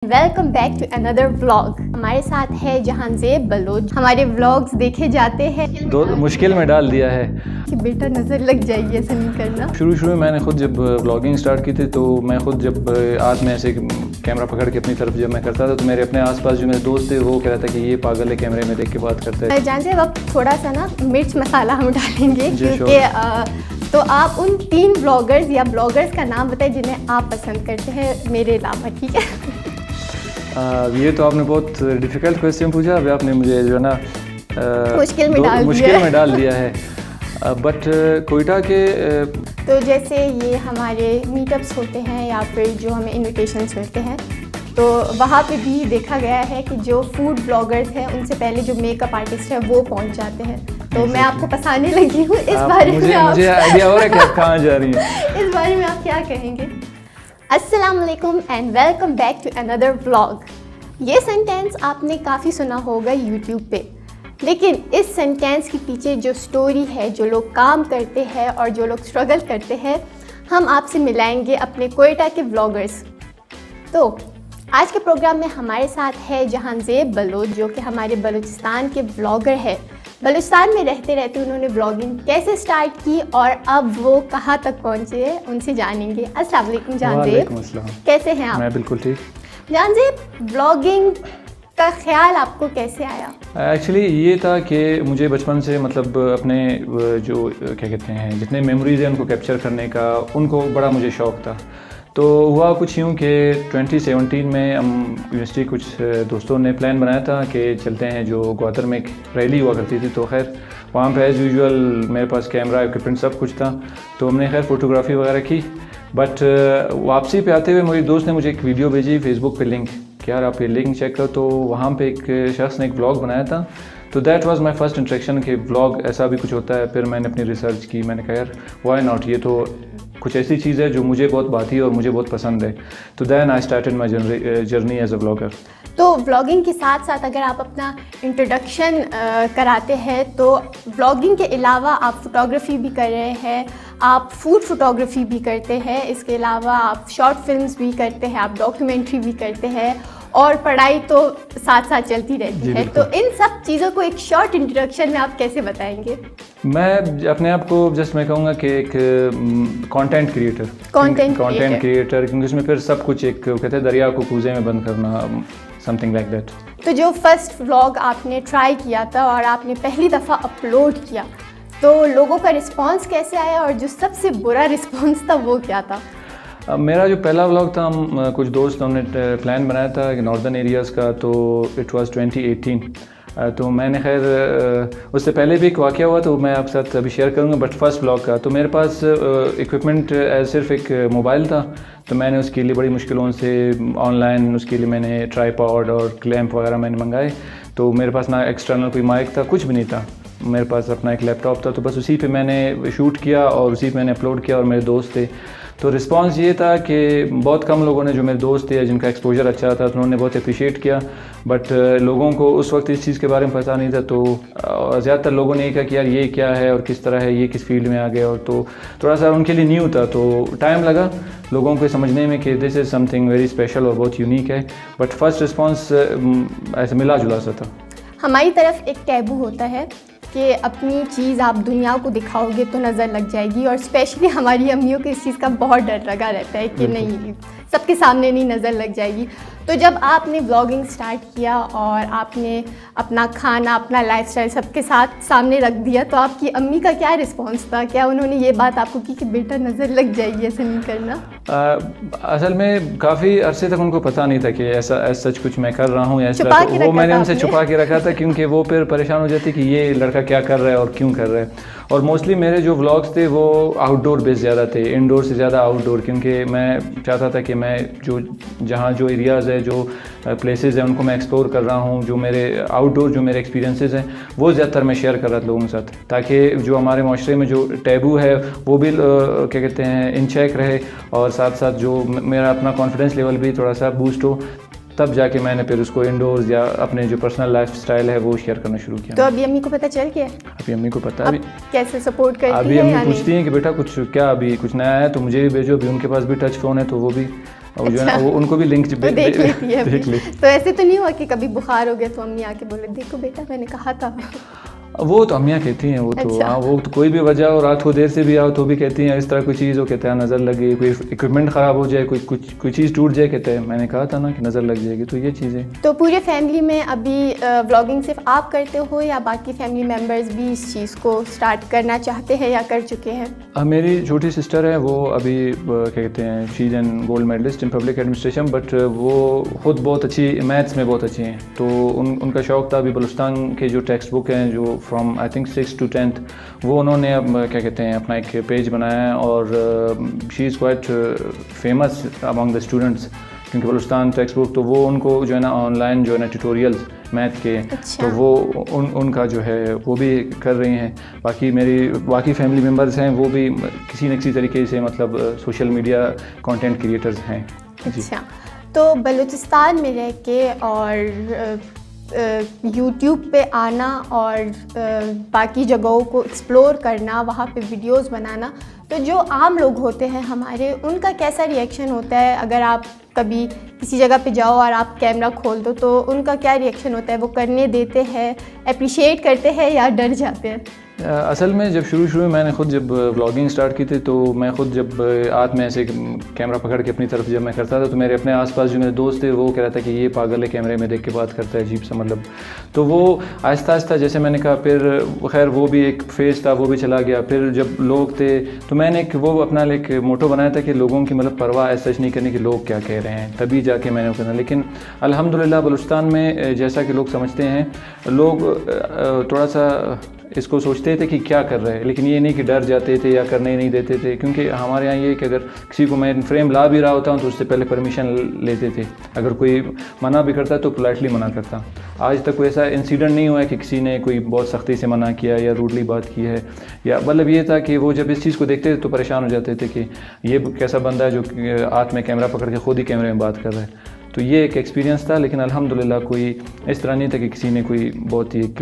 Welcome back to another vlog. हमारे साथ है जहांजेब बलोच। हमारे व्लॉग्स देखे जाते हैं, मुश्किल में डाल दिया है कि बेटा नज़र लग जाएगी, ऐसा नहीं करना। शुरू में मैंने खुद जब व्लॉगिंग स्टार्ट की थी तो मैं खुद जब हाथ में ऐसे कैमरा पकड़ के अपनी तरफ जब मैं करता था तो मेरे अपने आसपास जो मेरे दोस्त थे वो कह रहा था कि ये पागल है, कैमरे में देख के बात करता है। जहांजेब अब थोड़ा सा ना मिर्च मसाला हम डालेंगे क्योंकि तो आप उन 3 ब्लॉगर्स या ब्लॉगर्स का नाम बताएं जिन्हें आप पसंद करते हैं मेरे अलावा, ठीक है? ये तो आपने बहुत डिफ़िकल्ट क्वेश्चन पूछा। अभी आपने मुझे जो है ना मुश्किल में डाल दिया है। बट कोयटा के तो जैसे ये हमारे मीटअप्स होते हैं या फिर जो हमें इनविटेशंस मिलते हैं तो वहाँ पे भी देखा गया है कि जो फूड ब्लॉगर्स हैं उनसे पहले जो मेकअप आर्टिस्ट है वो पहुँच जाते हैं। तो मैं आपको पसाने लगी हूँ इस बारे में। मुझे आइडिया हो रहा है कि आप कहाँ जा रही हैं। इस बारे में आप क्या कहेंगे? अस्सलाम वालेकुम and welcome back to another vlog. ये सेंटेंस आपने काफ़ी सुना होगा यूट्यूब पे, लेकिन इस सेंटेंस के पीछे जो स्टोरी है, जो लोग काम करते हैं और जो लोग स्ट्रगल करते हैं, हम आपसे मिलाएंगे अपने कोयटा के व्लॉगर्स। तो आज के प्रोग्राम में हमारे साथ है जहांजेब बलोच, जो कि हमारे बलूचिस्तान के व्लॉगर है। बलूचिस्तान में रहते रहते उन्होंने व्लॉगिंग कैसे स्टार्ट की और अब वो कहाँ तक पहुँचे हैं उनसे जानेंगे। अस्सलाम वालेकुम जहांजेब, कैसे हैं आप? मैं बिल्कुल ठीक। जहांजेब, व्लॉगिंग का ख्याल आपको कैसे आया? एक्चुअली ये था कि मुझे बचपन से मतलब अपने जो क्या कहते हैं जितने मेमोरीज़ हैं उनको कैप्चर करने का उनको बड़ा मुझे शौक़ था। तो हुआ कुछ यूँ कि 2017 में हम यूनिवर्सिटी कुछ दोस्तों ने प्लान बनाया था कि चलते हैं, जो ग्वादर में एक रैली हुआ करती थी। तो खैर वहाँ पे एज़ यूजुअल मेरे पास कैमरा इक्विपमेंट सब कुछ था, तो हमने खैर फ़ोटोग्राफ़ी वगैरह की। बट वापसी पे आते हुए मेरे दोस्त ने मुझे एक वीडियो भेजी फेसबुक पे, लिंक कि यार आप ये लिंक चेक करो। तो वहाँ पे एक शख्स ने एक व्लॉग बनाया था। तो that was my first interaction कि व्लॉग ऐसा भी कुछ होता है। फिर मैंने अपनी रिसर्च की, मैंने कहा यार व्हाई नॉट, ये तो कुछ ऐसी चीज़ है जो मुझे बहुत भाती है और मुझे बहुत पसंद है। तो then I started my journey as a vlogger. तो व्लॉगिंग के साथ साथ अगर आप अपना इंट्रोडक्शन कराते हैं तो व्लॉगिंग के अलावा आप फोटोग्राफी भी कर रहे हैं, आप फूड फोटोग्राफी भी करते हैं, इसके अलावा आप शॉर्ट फिल्म्स भी करते हैं, आप डॉक्यूमेंट्री भी करते हैं और पढ़ाई तो साथ साथ चलती रहती है। तो इन सब चीज़ों को एक शॉर्ट इंट्रोडक्शन में आप कैसे बताएंगे? मैं अपने आप को जस्ट मैं कहूँगा कि एक कंटेंट क्रिएटर, क्योंकि उसमें फिर सब कुछ एक कहते हैं दरिया को कूजे में बंद करना, समथिंग लाइक दैट। तो जो फर्स्ट व्लॉग आपने ट्राई किया था और आपने पहली दफ़ा अपलोड किया तो लोगों का रिस्पांस कैसे आया और जो सबसे बुरा रिस्पांस था वो क्या था? मेरा जो पहला व्लॉग था, हम कुछ दोस्त हमने प्लान बनाया था नॉर्दर्न एरियाज़ का, तो इट वाज 2018। तो मैंने खैर उससे पहले भी एक वाक़या हुआ तो मैं आपके साथ अभी शेयर करूँगा, बट फर्स्ट व्लॉग का तो मेरे पास इक्विपमेंट सिर्फ एक मोबाइल था। तो मैंने उसके लिए बड़ी मुश्किलों से ऑनलाइन उसके लिए मैंने ट्राईपॉड और क्लैंप वगैरह मैंने मंगाए। तो मेरे पास ना एक्सटर्नल कोई माइक था, कुछ भी नहीं था। मेरे पास अपना एक लैपटॉप था, तो बस उसी पे मैंने शूट किया और उसी पे मैंने अपलोड किया और मेरे दोस्त थे। तो रिस्पांस ये था कि बहुत कम लोगों ने, जो मेरे दोस्त थे जिनका एक्सपोजर अच्छा था, तो उन्होंने बहुत अप्रिशिएट किया। बट लोगों को उस वक्त इस चीज़ के बारे में पता नहीं था। तो ज़्यादातर लोगों ने ये कहा कि यार ये क्या है और किस तरह है, ये किस फील्ड में आ गया, और तो थोड़ा सा उनके लिए न्यू था। तो टाइम लगा लोगों को समझने में कि this is something very special और बहुत यूनिक है। बट फर्स्ट रिस्पॉन्स ऐसे मिला जुला सा था। हमारी तरफ एक टैबू होता है कि अपनी चीज़ आप दुनिया को दिखाओगे तो नज़र लग जाएगी, और स्पेशली हमारी अम्मियों को इस चीज़ का बहुत डर लगा रहता है कि नहीं, सबके सामने नहीं नज़र लग जाएगी। तो जब आपने व्लॉगिंग स्टार्ट किया और आपने अपना खाना, अपना लाइफस्टाइल सबके साथ सामने रख दिया, तो आपकी अम्मी का क्या रिस्पांस था? क्या उन्होंने ये बात आपको की कि बेटा नज़र लग जाएगी, ऐसा नहीं करना? असल में काफ़ी अरसे तक उनको पता नहीं था कि ऐसा सच कुछ मैं कर रहा हूँ, वो मैंने उनसे छुपा के रखा था, क्योंकि वो फिर परेशान हो जाती कि ये लड़का क्या कर रहा है और क्यों कर रहा है। और मोस्टली मेरे जो व्लॉग्स थे वो आउटडोर बेस्ड ज़्यादा थे, इनडोर से ज़्यादा आउटडोर, क्योंकि मैं चाहता था कि मैं जहाँ जो एरियाज़ है, जो प्लेसेस हैं, उनको मैं एक्सप्लोर कर रहा हूँ। जो मेरे आउटडोर जो मेरे एक्सपीरियंसेस हैं वो ज़्यादातर मैं शेयर कर रहा था लोगों के साथ, ताकि जो हमारे माशरे में जो टैबू है वो भी क्या कहते हैं इन चेक रहे, और साथ साथ जो मेरा अपना कॉन्फिडेंस लेवल भी थोड़ा सा बूस्ट हो। तब जाके मैंने फिर उसको इंडोर्स या अपने जो पर्सनल लाइफस्टाइल है वो शेयर करना शुरू किया। तो अभी अम्मी को पता चल गया? अभी अम्मी को पता है। अभी कैसे सपोर्ट करती है? अभी अम्मी पूछती हैं कि बेटा कुछ क्या अभी कुछ नया है तो मुझे भी भेजो। अभी उनके पास भी टच फ़ोन है तो वो भी वो जो है ना वो उनको भी लिंक तो देख लेती है देख ले। तो ऐसे तो नहीं हुआ कि कभी बुखार हो गया तो अम्मी आके बोले देखो बेटा मैंने कहा था? वो तो अम्मियाँ कहती हैं, वो तो अच्छा। हाँ, वो तो कोई भी वजह हो, रात को देर से भी आओ तो भी कहती हैं इस तरह कोई चीज़ हो, कहते हैं नज़र लगी, कोई इक्विपमेंट ख़राब हो जाए, कोई चीज़ टूट जाए, कहते हैं मैंने कहा था ना कि नज़र लग जाएगी। तो ये चीज़ें। तो पूरे फैमिली में अभी व्लॉगिंग सिर्फ आप करते हो या बाकी फैमिली मेम्बर्स भी इस चीज़ को स्टार्ट करना चाहते हैं या कर चुके हैं? मेरी छोटी सिस्टर है, वो अभी क्या कहते हैं she is an gold medalist in public administration, but वो ख़ुद बहुत अच्छी मैथ्स में बहुत अच्छी हैं। तो उनका शौक़ था अभी बलूचिस्तान के जो टेक्स्ट बुक हैं जो from I think 6 to 10th, वो उन्होंने अब क्या कहते हैं अपना एक पेज बनाया है और she is quite famous among the students, क्योंकि बलूचिस्तान टेक्स्ट बुक तो वो उनको जो है ना ऑनलाइन जो है ना ट्यूटोरियल्स मैथ के। अच्छा। तो वो उनका जो है वो भी कर रही हैं। बाकी मेरी बाकी फैमिली मेम्बर्स हैं वो भी किसी न किसी तरीके से मतलब सोशल मीडिया कंटेंट क्रिएटर्स हैं। अच्छा, तो बलूचिस्तान में रह के और यूट्यूब पे आना और बाकी जगहों को एक्सप्लोर करना, वहाँ पे वीडियोस बनाना, तो जो आम लोग होते हैं हमारे, उनका कैसा रिएक्शन होता है? अगर आप कभी किसी जगह पे जाओ और आप कैमरा खोल दो तो उनका क्या रिएक्शन होता है? वो करने देते हैं, अप्रिशिएट करते हैं या डर जाते हैं? असल में जब शुरू में मैंने ख़ुद जब व्लॉगिंग स्टार्ट की थी तो मैं ख़ुद जब हाथ में ऐसे कैमरा पकड़ के अपनी तरफ जब मैं करता था तो मेरे अपने आसपास जो मेरे दोस्त थे वो कह रहा था कि ये पागल है, कैमरे में देख के बात करता है, अजीब सा मतलब। तो वो आहिस्ता आहिस्ता जैसे मैंने कहा, फिर खैर वो भी एक फेज़ था, वो भी चला गया। फिर जब लोग थे तो मैंने एक वो अपना एक मोटो बनाया था कि लोगों की मतलब परवाह ऐसा नहीं करनी कि लोग क्या कह रहे हैं, तभी जाके मैंने वो करना। लेकिन अल्हम्दुलिल्लाह बलूचिस्तान में जैसा कि लोग समझते हैं, लोग थोड़ा सा इसको सोचते थे कि क्या कर रहे हैं, लेकिन ये नहीं कि डर जाते थे या करने ही नहीं देते थे। क्योंकि हमारे यहाँ ये कि अगर किसी को मैं फ्रेम ला भी रहा होता हूँ तो उससे पहले परमिशन लेते थे। अगर कोई मना भी करता तो पोलाइटली मना करता। आज तक कोई ऐसा इंसिडेंट नहीं हुआ है कि किसी ने कोई बहुत सख्ती से मना किया या रूडली बात की है। या मतलब ये था कि वो जब इस चीज़ को देखते थे तो परेशान हो जाते थे कि ये कैसा बंदा है जो हाथ में कैमरा पकड़ के खुद ही कैमरे में बात कर रहा है। तो ये एक एक्सपीरियंस था। लेकिन अल्हम्दुलिल्लाह कोई इस तरह नहीं था कि किसी ने कोई बहुत ही एक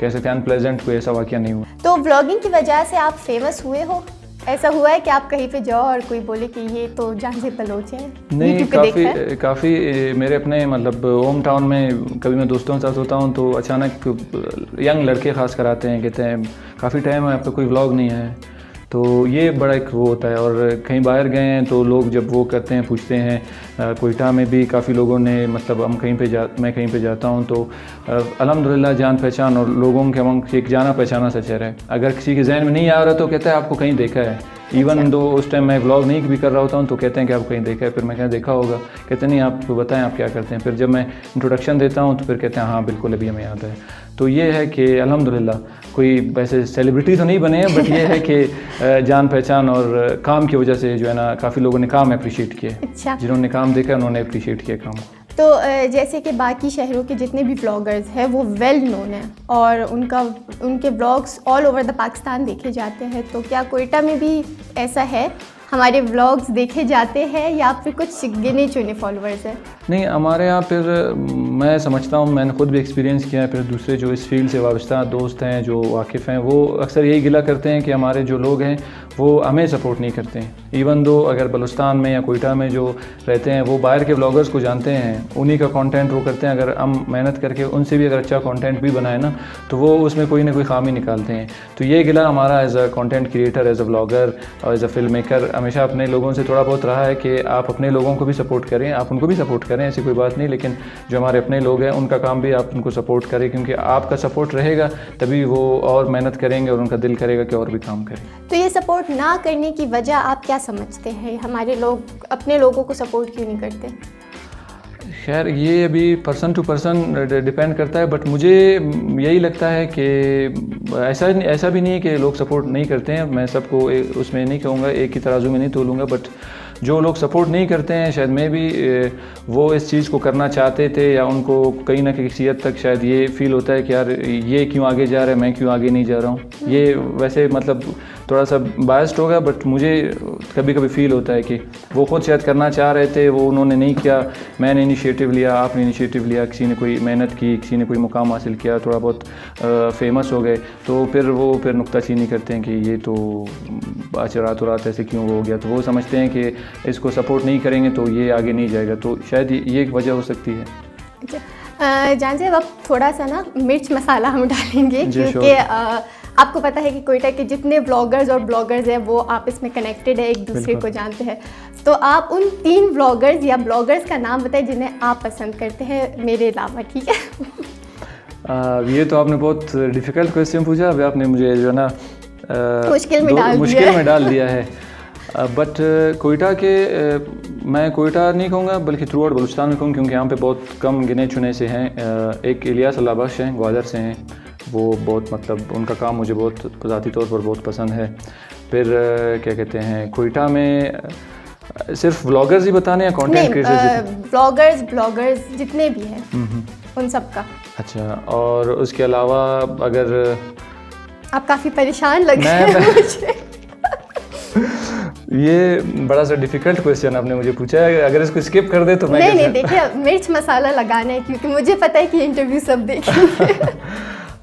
कह सकते हैं अनप्लेजेंट कोई ऐसा वाक़या नहीं हुआ। तो व्लॉगिंग की वजह से आप फेमस हुए हो? ऐसा हुआ है कि आप कहीं पे जाओ और कोई बोले कि ये तो जान से बलोच है? नहीं, काफ़ी मेरे अपने मतलब होम टाउन में कभी मैं दोस्तों के साथ होता हूँ तो अचानक यंग लड़के ख़ास कर आते हैं, कहते हैं काफ़ी टाइम है आपका कोई व्लॉग नहीं है। तो ये बड़ा एक वो होता है। और कहीं बाहर गए हैं तो लोग जब वो करते हैं, पूछते हैं। कोयटा में भी काफ़ी लोगों ने मतलब मैं कहीं पे जाता हूँ तो अल्हम्दुलिल्लाह जान पहचान और लोगों के अमंग एक जाना पहचाना सा चेहरा है। अगर किसी के जहन में नहीं आ रहा तो कहता है आपको कहीं देखा है। इवन दो उस टाइम मैं व्लॉग नहीं भी कर रहा होता हूँ तो कहते हैं कि आप कहीं देखा है। फिर मैं क्या देखा होगा, कहते नहीं आप बताएं आप क्या करते हैं। फिर जब मैं इंट्रोडक्शन देता हूँ तो फिर कहते हैं हाँ बिल्कुल अभी हमें याद है। तो ये है कि अल्हम्दुलिल्लाह कोई वैसे सेलिब्रिटी तो नहीं बने हैं, बट ये है कि जान पहचान और काम की वजह से जो है ना काफ़ी लोगों ने काम अप्रिशिएट किया। अच्छा। जिन्होंने काम देखा उन्होंने अप्रिशिएट किया काम को। तो जैसे कि बाकी शहरों के जितने भी व्लॉगर्स हैं वो वेल नोन हैं और उनके vlogs all over the Pakistan देखे जाते हैं, तो क्या कोयटा में भी ऐसा है, हमारे व्लॉग्स देखे जाते हैं या फिर कुछ गिने चुने फॉलोअर्स हैं? नहीं, हमारे यहाँ फिर मैं समझता हूँ, मैंने ख़ुद भी एक्सपीरियंस किया है। फिर दूसरे जो इस फील्ड से वाबस्ता दोस्त हैं जो वाकिफ़ हैं वो अक्सर यही गिला करते हैं कि हमारे जो लोग हैं वो हमें सपोर्ट नहीं करते हैं। इवन दो अगर बलूचिस्तान में या कोयटा में जो रहते हैं वो बाहर के व्लॉगर्स को जानते हैं, उन्हीं का कंटेंट वो करते हैं। अगर हम मेहनत करके उनसे भी अगर अच्छा कंटेंट भी बनाए ना तो वो उसमें कोई ना कोई खामी निकालते हैं। तो ये गिला हमारा as a content creator, as a vlogger और एज अ फिल्म मेकर हमेशा अपने लोगों से थोड़ा बहुत रहा है कि आप अपने लोगों को भी सपोर्ट करें, आप उनको भी सपोर्ट करें, ऐसी कोई बात नहीं। लेकिन जो हमारे अपने लोग हैं उनका काम भी आप उनको सपोर्ट करें, क्योंकि आपका सपोर्ट रहेगा तभी वो और मेहनत करेंगे और उनका दिल करेगा कि और भी काम करें। तो ये सपोर्ट ना करने की वजह आप क्या समझते हैं? हमारे लोग अपने लोगों को सपोर्ट क्यों नहीं करते? खैर ये अभी पर्सन टू पर्सन डिपेंड करता है, बट मुझे यही लगता है कि ऐसा भी नहीं है कि लोग सपोर्ट नहीं करते हैं। मैं सबको उसमें नहीं कहूँगा, एक ही तराजू में नहीं तोलूँगा, बट जो लोग सपोर्ट नहीं करते हैं शायद मैं भी वो इस चीज़ को करना चाहते थे या उनको कहीं ना किसी हद तक शायद ये फील होता है कि यार ये क्यों आगे जा रहा है, मैं क्यों आगे नहीं जा रहा हूँ। ये वैसे मतलब थोड़ा सा बायस्ड होगा, बट मुझे कभी कभी फील होता है कि वो खुद शायद करना चाह रहे थे, वो उन्होंने नहीं किया, मैंने इनिशिएटिव लिया, आपने इनिशिएटिव लिया, किसी ने कोई मेहनत की, किसी ने कोई मुकाम हासिल किया, थोड़ा बहुत फेमस हो गए, तो फिर नुक्ताचीनी करते हैं कि ये तो अच्छा रातों रात ऐसे क्यों हो गया, तो वो समझते हैं कि इसको सपोर्ट नहीं करेंगे तो ये आगे नहीं जाएगा, तो शायद ये एक वजह हो सकती है। अच्छा, जान साहब अब थोड़ा सा ना मिर्च मसाला हम डालेंगे, क्योंकि आपको पता है कि कोयटा के जितने ब्लॉगर्स और ब्लॉगर्स हैं वो आपस में कनेक्टेड है, एक दूसरे को जानते हैं। तो आप उन 3 ब्लॉगर्स या ब्लॉगर्स का नाम बताएं जिन्हें आप पसंद करते हैं मेरे अलावा, ठीक है? ये तो आपने बहुत डिफ़िकल्ट क्वेश्चन पूछा, अभी आपने मुझे जो है ना मुश्किल में डाल दिया है। बट कोयटा के मैं कोयटा नहीं कहूँगा बल्कि थ्रू आउट बलूचिस्तान में कहूँ, क्योंकि यहाँ पे बहुत कम गिने चुने से हैं। एक इलियास अल्लाह बख्श हैं, ग्वादर से हैं, वो बहुत मतलब उनका काम मुझे बहुत ज़ाती तौर पर बहुत पसंद है। फिर क्या कहते हैं, कोयटा में सिर्फ व्लॉगर्स ही बताने या कंटेंट क्रिएटर्स? ब्लॉगर्स जितने भी हैं उन सब का। अच्छा, और उसके अलावा अगर आप काफ़ी परेशान लग रहे हैं मुझे। ये बड़ा सा डिफ़िकल्ट क्वेश्चन आपने मुझे पूछा है, अगर इसको स्किप कर दे तो मैं नहीं देखिए, मिर्च मसाला लगाना है क्योंकि मुझे पता है कि इंटरव्यू सब देखेंगे।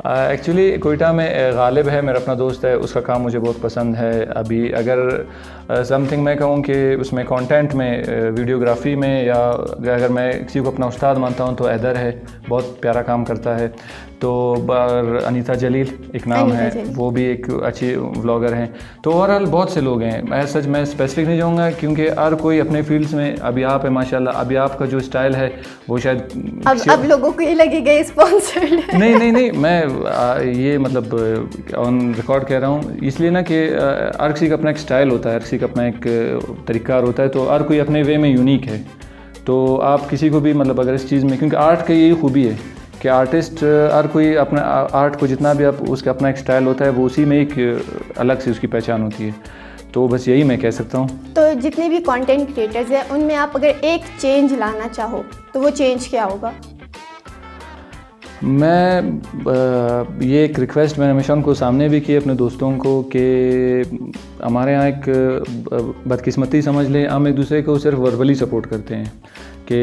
एक्चुअली कोयटा में गालिब है, मेरा अपना दोस्त है, उसका काम मुझे बहुत पसंद है। अभी अगर समथिंग मैं कहूँ कि उसमें कंटेंट में, वीडियोग्राफी में, या अगर मैं किसी को अपना उस्ताद मानता हूँ तो हैदर है, बहुत प्यारा काम करता है। तो अनीता जलील एक नाम है, वो भी एक अच्छी व्लॉगर हैं। तो ओवरऑल बहुत से लोग हैं, मैं सच में स्पेसिफिक नहीं जाऊँगा क्योंकि हर कोई अपने फील्ड्स में, अभी आप है माशाल्लाह, अभी आपका जो स्टाइल है वो शायद अब लोगों को ये लगेगा स्पॉन्सर्ड है। नहीं, मैं ये मतलब ऑन रिकॉर्ड कह रहा हूँ इसलिए ना कि हर किसी का अपना एक स्टाइल होता है, हर किसी का अपना एक तरीक़ार होता है, तो हर कोई अपने वे में यूनिक है। तो आप किसी को भी मतलब अगर इस चीज़ में, क्योंकि आर्ट की यही खूबी है कि आर्टिस्ट हर कोई अपना आर्ट को जितना भी आप उसका अपना एक स्टाइल होता है, वो उसी में एक अलग से उसकी पहचान होती है। तो बस यही मैं कह सकता हूँ। तो जितने भी कंटेंट क्रिएटर्स हैं उनमें आप अगर एक चेंज लाना चाहो तो वो चेंज क्या होगा? मैं ये एक रिक्वेस्ट मैंने हमेशा उनको सामने भी की अपने दोस्तों को कि हमारे यहाँ एक बदकिस्मती समझ लें, हम एक दूसरे को सिर्फ वर्बली सपोर्ट करते हैं कि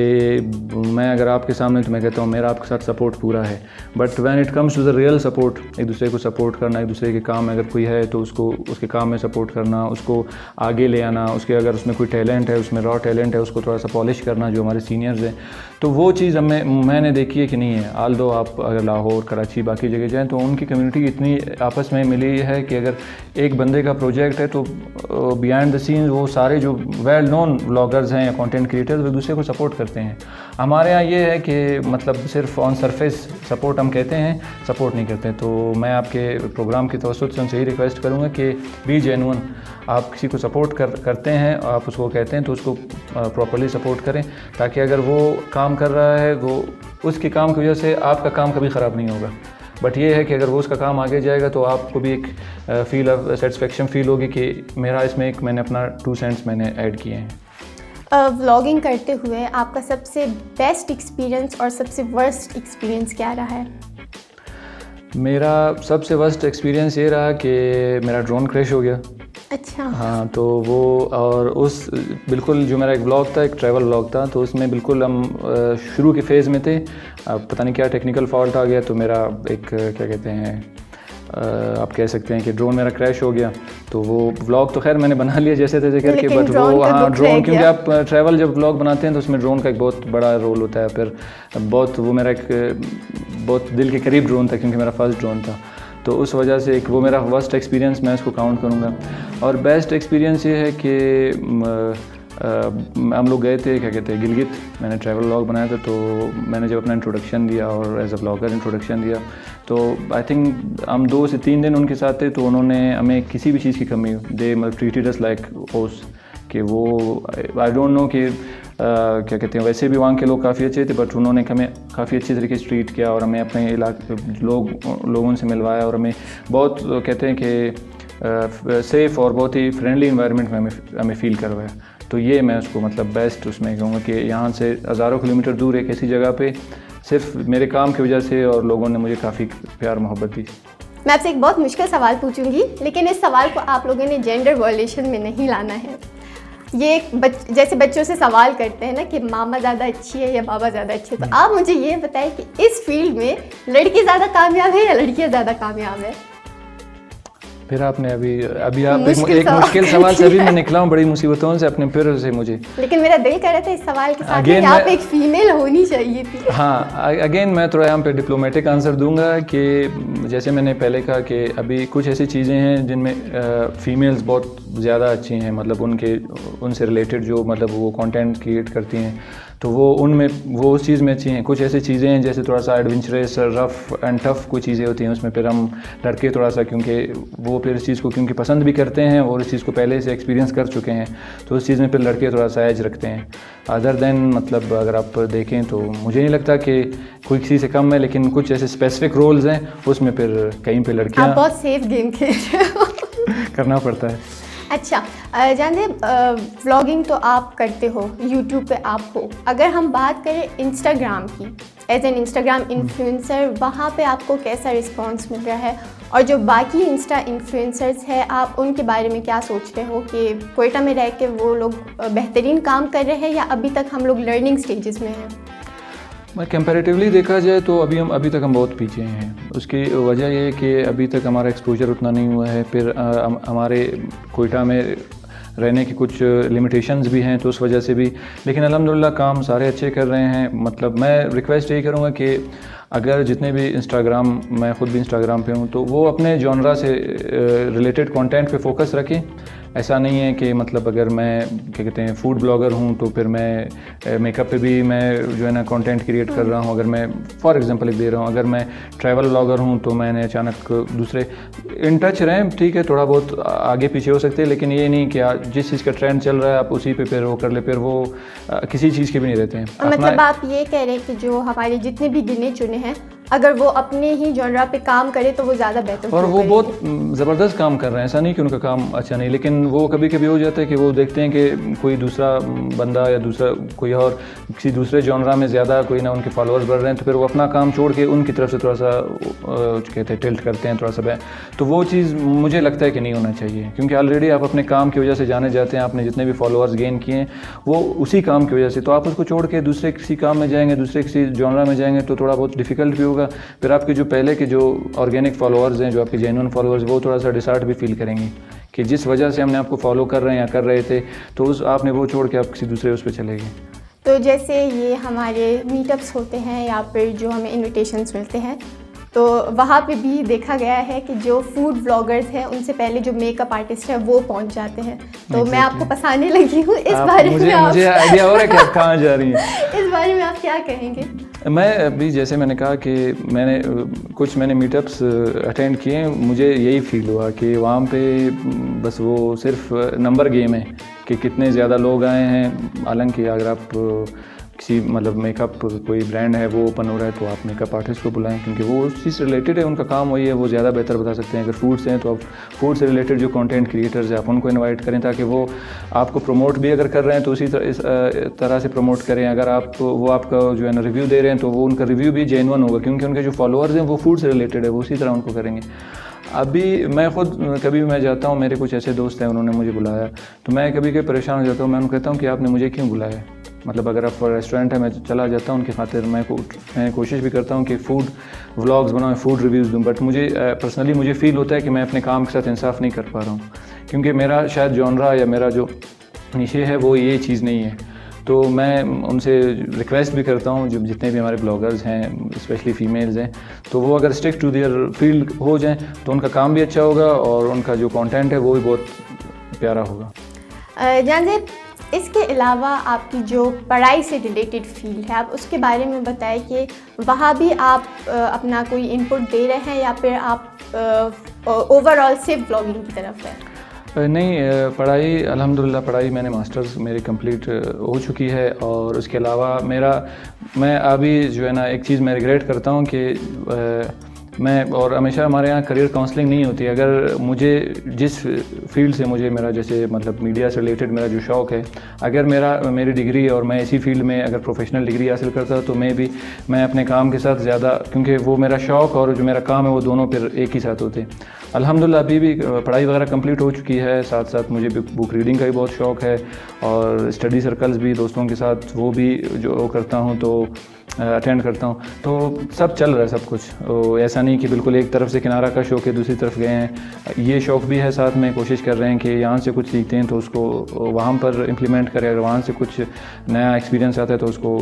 मैं अगर आपके सामने तो मैं कहता हूँ मेरा आपके साथ सपोर्ट पूरा है, but when it comes to the real support, एक दूसरे को सपोर्ट करना, एक दूसरे के काम में अगर कोई है तो उसको उसके काम में सपोर्ट करना, उसको आगे ले आना, उसके अगर उसमें कोई टैलेंट है, उसमें रॉ टैलेंट है, उसको थोड़ा सा पॉलिश करना, जो हमारे सीनियर्स हैं, तो वो चीज़ मैंने देखी है कि नहीं है। आल दो आप अगर लाहौर, कराची, बाकी जगह जाएँ तो उनकी कम्युनिटी इतनी आपस में मिली है कि अगर एक बंदे का प्रोजेक्ट है तो बिहाइंड द सीन वो सारे जो वेल नोन व्लॉगर्स हैं या कंटेंट क्रिएटर्स एक दूसरे को सपोर्ट करते हैं। हमारे यहाँ ये है कि मतलब सिर्फ ऑन सरफेस सपोर्ट हम कहते हैं, सपोर्ट नहीं करते। तो मैं आपके प्रोग्राम की तवज्जुह से उनसे यही रिक्वेस्ट करूँगा कि बी जेन्युइन, आप किसी को सपोर्ट करते हैं, आप उसको कहते हैं तो उसको प्रॉपर्ली सपोर्ट करें, ताकि अगर वो काम कर रहा है वो उसके काम की वजह से आपका काम कभी ख़राब नहीं होगा। बट ये है कि अगर वो उसका काम आगे जाएगा तो आपको भी एक फील ऑफ सेटिस्फेक्शन फील होगी कि मेरा इसमें एक मैंने अपना 2 सेंट्स मैंने ऐड किए हैं। व्लॉगिंग करते हुए आपका सबसे बेस्ट एक्सपीरियंस और सबसे वर्स्ट एक्सपीरियंस क्या रहा है? मेरा सबसे वर्स्ट एक्सपीरियंस ये रहा कि मेरा ड्रोन क्रैश हो गया। अच्छा। हाँ, तो वो और उस बिल्कुल जो मेरा एक व्लॉग था, एक ट्रैवल व्लॉग था, तो उसमें बिल्कुल हम शुरू के फेज़ में थे, पता नहीं क्या टेक्निकल फॉल्ट आ गया, तो मेरा एक क्या कहते हैं आप कह सकते हैं कि ड्रोन मेरा क्रैश हो गया। तो वो व्लॉग तो खैर मैंने बना लिया जैसे तैसे करके, बट वो हाँ ड्रोन, क्योंकि आप ट्रैवल जब व्लॉग बनाते हैं तो उसमें ड्रोन का एक बहुत बड़ा रोल होता है। फिर बहुत वो मेरा एक बहुत दिल के करीब ड्रोन था क्योंकि मेरा फर्स्ट ड्रोन था, तो उस वजह से एक वो मेरा वर्स्ट एक्सपीरियंस मैं इसको काउंट करूँगा। और बेस्ट एक्सपीरियंस ये है कि हम लोग गए थे क्या कहते हैं गिलगित, मैंने ट्रैवल व्लॉग बनाया था, तो मैंने जब अपना इंट्रोडक्शन दिया और एज अ व्लॉगर इंट्रोडक्शन दिया, तो आई थिंक हम 2 से 3 दिन उनके साथ थे, तो उन्होंने हमें किसी भी चीज़ की कमी, they treated us like host, कि वो आई डोंट नो कि क्या कहते हैं, वैसे भी वहाँ के लोग काफ़ी अच्छे थे, बट उन्होंने हमें काफ़ी अच्छी तरीके से ट्रीट किया और हमें अपने इलाके लोगों से मिलवाया और हमें बहुत कहते हैं कि सेफ़ और बहुत ही फ्रेंडली इन्वायरमेंट में हमें फ़ील करवाया। तो ये मैं उसको मतलब बेस्ट उसमें कहूँगा कि यहाँ से हज़ारों किलोमीटर दूर एक ऐसी जगह पे सिर्फ मेरे काम की वजह से और लोगों ने मुझे काफ़ी प्यार मोहब्बत दी। मैं आपसे एक बहुत मुश्किल सवाल पूछूंगी, लेकिन इस सवाल को आप लोगों ने जेंडर वॉयलेशन में नहीं लाना है। ये जैसे बच्चों से सवाल करते हैं ना कि मामा ज़्यादा अच्छी है या बाबा ज़्यादा अच्छे, तो आप मुझे ये बताएं कि इस फील्ड में लड़की ज़्यादा कामयाब है या लड़कियाँ ज़्यादा कामयाब है? फिर आपने अभी आप एक मुश्किल सवाल से अभी मैं निकला हूँ बड़ी मुसीबतों से अपने फिर से मुझे, लेकिन मेरा दिल कर रहा था इस सवाल के साथ कि आप एक फीमेल होनी चाहिए थी। हाँ, अगेन मैं थोड़ा यहाँ पे डिप्लोमेटिक आंसर दूंगा कि जैसे मैंने पहले कहा कि अभी कुछ ऐसी चीज़ें हैं जिनमें फ़ीमेल्स बहुत ज़्यादा अच्छी हैं, मतलब उनसे रिलेटेड जो मतलब वो कंटेंट क्रिएट करती हैं तो वो उनमें वो उस चीज़ में अच्छी हैं। कुछ ऐसी चीज़ें हैं जैसे थोड़ा सा एडवेंचरस रफ़ एंड टफ़ कुछ चीज़ें होती हैं, उसमें फिर हम लड़के थोड़ा सा क्योंकि वो फिर इस चीज़ को क्योंकि पसंद भी करते हैं और इस चीज़ को पहले से एक्सपीरियंस कर चुके हैं तो उस चीज़ में फिर लड़के थोड़ा सा एज रखते हैं। अदर देन मतलब अगर आप देखें तो मुझे नहीं लगता कि कोई किसी से कम है, लेकिन कुछ ऐसे स्पेसिफिक रोल्स हैं उसमें फिर कहीं पे लड़कियाँ आप बहुत सेफ गेम खेल रहे हो करना पड़ता है। अच्छा, जानिए व्लॉगिंग तो आप करते हो, यूट्यूब पे आप हो। अगर हम बात करें इंस्टाग्राम की, एज एन इंस्टाग्राम इन्फ्लुएंसर, वहाँ पे आपको कैसा रिस्पांस मिल रहा है? और जो बाकी इंस्टा इन्फ्लुएंसर्स हैं, आप उनके बारे में क्या सोचते हो कि कोयटा में रह के वो लोग बेहतरीन काम कर रहे हैं या अभी तक हम लोग लर्निंग स्टेजेस में हैं? मैं कंपैरेटिवली देखा जाए तो अभी तक हम बहुत पीछे हैं। उसकी वजह ये है कि अभी तक हमारा एक्सपोजर उतना नहीं हुआ है, फिर हमारे कोयटा में रहने की कुछ लिमिटेशंस भी हैं तो उस वजह से भी, लेकिन अल्हम्दुलिल्लाह काम सारे अच्छे कर रहे हैं। मतलब मैं रिक्वेस्ट यही करूँगा कि अगर जितने भी इंस्टाग्राम, मैं ख़ुद भी इंस्टाग्राम पे हूँ, तो वो अपने जॉनरा से रिलेटेड कंटेंट पे फोकस रखें। ऐसा नहीं है कि मतलब अगर मैं क्या कहते हैं फूड ब्लॉगर हूँ तो फिर मैं मेकअप पे भी मैं जो है ना कंटेंट क्रिएट कर रहा हूँ। अगर मैं फॉर एग्जांपल एक दे रहा हूँ, अगर मैं ट्रैवल ब्लॉगर हूँ तो मैंने अचानक दूसरे इन टच रहें, ठीक है थोड़ा बहुत आगे पीछे हो सकते हैं, लेकिन ये नहीं कि जिस चीज़ का ट्रेंड चल रहा है आप उसी पे फिर वो कर ले, फिर वो किसी चीज़ के भी नहीं रहते हैं। मतलब आप ये कह रहे हैं कि जो हमारे जितने भी गिने चुने हैं, अगर वो अपने ही जॉनरा पे काम करे तो वो ज़्यादा बेहतर, और वो बहुत ज़बरदस्त काम कर रहे हैं। ऐसा नहीं कि उनका काम अच्छा नहीं, लेकिन वो कभी कभी हो जाता है कि वो देखते हैं कि कोई दूसरा बंदा या दूसरा कोई और किसी दूसरे जॉनरा में ज़्यादा कोई ना उनके फॉलोअर्स बढ़ रहे हैं, तो फिर वो अपना काम छोड़ के उनकी तरफ से थोड़ा सा कहते हैं टिल्ट करते हैं थोड़ा सा। तो वो चीज़ मुझे लगता है कि नहीं होना चाहिए, क्योंकि ऑलरेडी आप अपने काम की वजह से जाने जाते हैं। आपने जितने भी फॉलोअर्स गेन किए हैं वो उसी काम की वजह से, तो आप उसको छोड़ के दूसरे किसी काम में जाएंगे, दूसरे किसी जॉनरा में जाएंगे तो थोड़ा बहुत डिफ़िकल्ट भी होगा। फिर आपके जो पहले के जो ऑर्गेनिक फॉलोअर्स हैं, जो आपके जेन्युइन फॉलोअर्स, वो थोड़ा सा डिसहार्ट भी फील करेंगे कि जिस वजह से हमने आपको फॉलो कर रहे हैं या कर रहे थे तो उस आपने वो छोड़ के आप किसी दूसरे उस पर चले गए। तो जैसे ये हमारे मीटअप्स होते हैं या फिर जो हमें इनविटेशंस मिलते हैं, तो वहाँ पे भी देखा गया है कि जो फूड व्लॉगर्स हैं उनसे पहले जो मेकअप आर्टिस्ट है वो पहुँच जाते हैं। तो मैं आपको पसाने लगी हूँ इस बारे में, मुझे आइडिया हो रहा है कि आप कहाँ जा रही हैं। इस बारे में आप क्या कहेंगे? मैं अभी जैसे मैंने कहा कि मैंने मीटअप्स अटेंड किए, मुझे यही फील हुआ कि वहाँ पे बस वो सिर्फ नंबर गेम है कि कितने ज़्यादा लोग आए हैं। हालांकि अगर आप किसी मतलब मेकअप कोई ब्रांड है वो ओपन हो रहा है तो आप मेकअप आर्टिस्ट को बुलाएं, क्योंकि वो उस चीज़ से रिलेटेड है, उनका काम वही है, वो ज़्यादा बेहतर बता सकते हैं। अगर फूड से हैं तो आप फूड से रिलेटेड जो कंटेंट क्रिएटर्स हैं आप उनको इनवाइट करें, ताकि वो आपको प्रमोट भी अगर कर रहे हैं तो उसी तरह से प्रमोट करें। अगर वो आपका जो है ना रिव्यू दे रहे हैं तो वो उनका रिव्यू भी जेन्युइन होगा, क्योंकि उनके जो फॉलोअर्स हैं वो फूड से रिलेटेड है, वो उसी तरह उनको करेंगे। अभी मैं ख़ुद कभी मैं जाता हूँ, मेरे कुछ ऐसे दोस्त हैं उन्होंने मुझे बुलाया, तो मैं कभी कभी परेशान हो जाता हूँ। मैं उनको कहता हूँ कि आपने मुझे क्यों बुलाया? मतलब अगर आप रेस्टोरेंट है मैं चला जाता हूँ उनकी खातिर, मैं कोशिश भी करता हूँ कि फ़ूड व्लॉग्स बनाऊँ, फूड रिव्यूज़ दूँ, बट मुझे पर्सनली मुझे फ़ील होता है कि मैं अपने काम के साथ इंसाफ नहीं कर पा रहा हूँ, क्योंकि मेरा शायद जॉनरा या मेरा जो निशे है वो ये चीज़ नहीं है। तो मैं उनसे रिक्वेस्ट भी करता हूँ, जो जितने भी हमारे ब्लॉगर्स हैं स्पेशली फ़ीमेल्स हैं, तो वो अगर स्टिक टू देयर फील्ड हो जाएं तो उनका काम भी अच्छा होगा और उनका जो कंटेंट है वो भी बहुत प्यारा होगा। जानते इसके अलावा आपकी जो पढ़ाई से रिलेटेड फील्ड है, आप उसके बारे में बताएं कि वहाँ भी आप अपना कोई इनपुट दे रहे हैं या फिर आप ओवरऑल सिर्फ ब्लॉगिंग की तरफ है? नहीं, पढ़ाई अल्हम्दुलिल्लाह पढ़ाई मैंने मास्टर्स मेरी कंप्लीट हो चुकी है, और उसके अलावा मैं अभी जो है ना एक चीज़ मैं रिग्रेट करता हूँ कि मैं और हमेशा हमारे यहाँ करियर काउंसलिंग नहीं होती। अगर मुझे जिस फील्ड से मुझे मेरा जैसे मतलब मीडिया से रिलेटेड मेरा जो शौक़ है, अगर मेरी डिग्री और मैं इसी फील्ड में अगर प्रोफेशनल डिग्री हासिल करता तो मैं अपने काम के साथ ज़्यादा, क्योंकि वो मेरा शौक़ और जो मेरा काम है वो दोनों फिर एक ही साथ होते। अल्हम्दुलिल्लाह अभी भी पढ़ाई वगैरह कंप्लीट हो चुकी है, साथ साथ मुझे बुक रीडिंग का भी बहुत शौक़ है और स्टडी सर्कल्स भी दोस्तों के साथ वो भी जो करता हूँ तो अटेंड करता हूँ, तो सब चल रहा है सब कुछ। ऐसा नहीं कि बिल्कुल एक तरफ से किनारा कश होकर दूसरी तरफ गए हैं। ये शौक़ भी है, साथ में कोशिश कर रहे हैं कि यहाँ से कुछ सीखते हैं तो उसको वहाँ पर इम्प्लीमेंट करें, अगर वहाँ से कुछ नया एक्सपीरियंस आता है तो उसको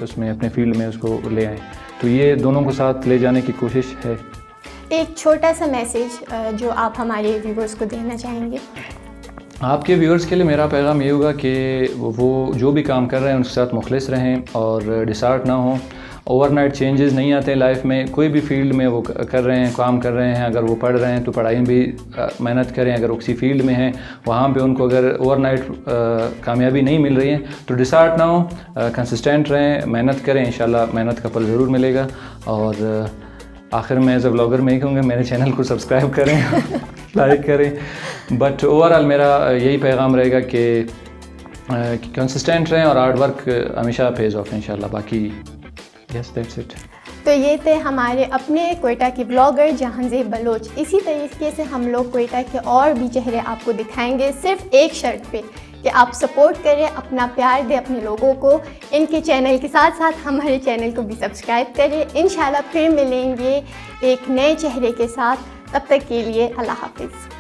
उसमें अपने फील्ड में उसको ले आएँ। तो ये दोनों को साथ ले जाने की कोशिश है। एक छोटा सा मैसेज जो आप हमारे व्यूवर्स को देना चाहेंगे। आपके व्यूअर्स के लिए मेरा पैगाम ये होगा कि वो जो भी काम कर रहे हैं उनके साथ मुखलिस रहें और डिसहार्ट ना हो। ओवरनाइट चेंजेस नहीं आते लाइफ में, कोई भी फील्ड में वो कर रहे हैं, काम कर रहे हैं, अगर वो पढ़ रहे हैं तो पढ़ाई में भी मेहनत करें, अगर वो किसी फील्ड में हैं वहाँ पे उनको अगर ओवरनाइट कामयाबी नहीं मिल रही है तो डिसहार्ट ना हो, कंसिस्टेंट रहें, मेहनत करें, इंशाल्लाह मेहनत का फल ज़रूर मिलेगा। और आखिर में एज अ ब्लॉगर मैं ही कहूँगा मेरे चैनल को सब्सक्राइब करें लाइक करें। बट ओवरऑल मेरा यही पैगाम रहेगा कि कंसिस्टेंट रहें और हार्ड वर्क हमेशा पेज ऑफ इंशाल्लाह। बाकी यस दैट्स इट। तो ये थे हमारे अपने क्वेटा के ब्लॉगर जहांज़ेब बलोच। इसी तरीके से हम लोग क्वेटा के और भी चेहरे आपको दिखाएंगे, सिर्फ एक शर्त पे कि आप सपोर्ट करें, अपना प्यार दें अपने लोगों को। इनके चैनल के साथ साथ हमारे चैनल को भी सब्सक्राइब करें। इंशाल्लाह फिर मिलेंगे एक नए चेहरे के साथ, तब तक के लिए अल्लाह हाफिज़।